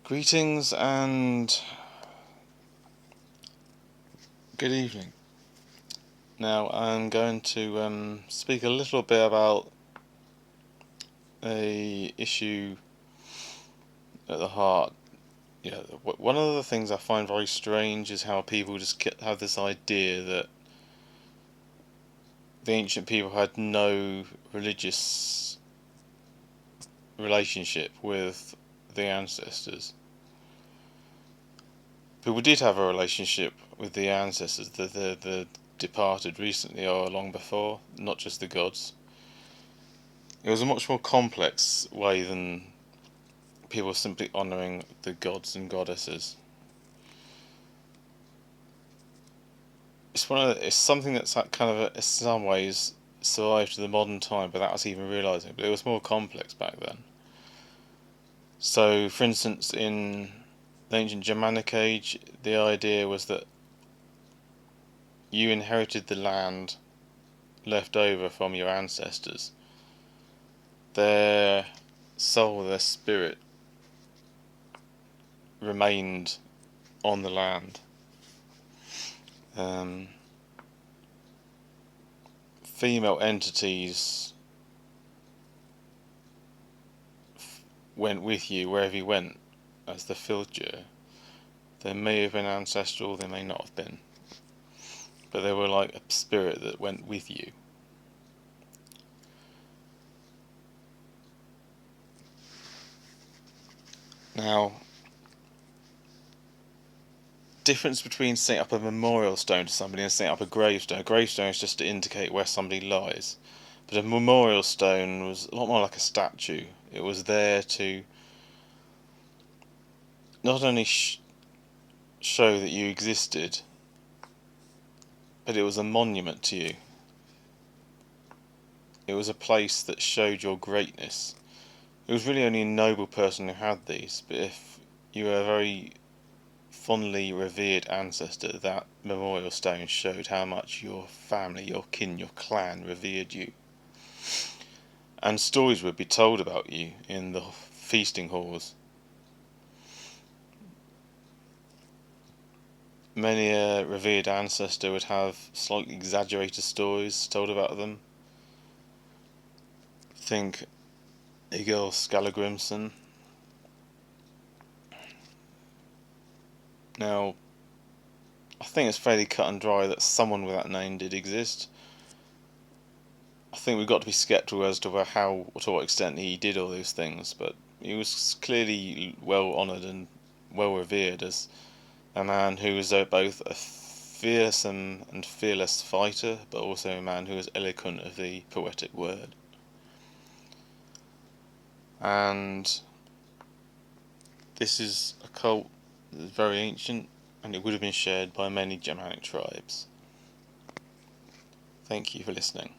Greetings and good evening. Now I'm going to speak a little bit about a issue at the heart. One of the things I find very strange is how people just have this idea that the ancient people had no religious relationship with the ancestors. People did have a relationship with the ancestors, the departed recently or long before, not just the gods. It was a much more complex way than people simply honouring the gods and goddesses. It's something that's kind of in some ways survived to the modern time without us even realising, but it was more complex back then. So, for instance, in the ancient Germanic age, the idea was that you inherited the land left over from your ancestors. Their soul, their spirit, remained on the land. Female entities went with you wherever you went as the filter. They may have been ancestral, they may not have been, but they were like a spirit that went with you. Now, difference between setting up a memorial stone to somebody and setting up a gravestone. A gravestone is just to indicate where somebody lies, but a memorial stone was a lot more like a statue. It was there to not only show that you existed, but it was a monument to you. It was a place that showed your greatness. It was really only a noble person who had these, but if you were a very fondly revered ancestor, that memorial stone showed how much your family, your kin, your clan revered you. And stories would be told about you in the feasting halls. Many a revered ancestor would have slightly exaggerated stories told about them. Think Egil Skallagrimsson. Now, I think it's fairly cut and dry that someone with that name did exist. I think we've got to be sceptical as to what extent he did all those things, but he was clearly well honoured and well revered as a man who was both a fearsome and fearless fighter, but also a man who was eloquent of the poetic word. And this is a cult that is very ancient, and it would have been shared by many Germanic tribes. Thank you for listening.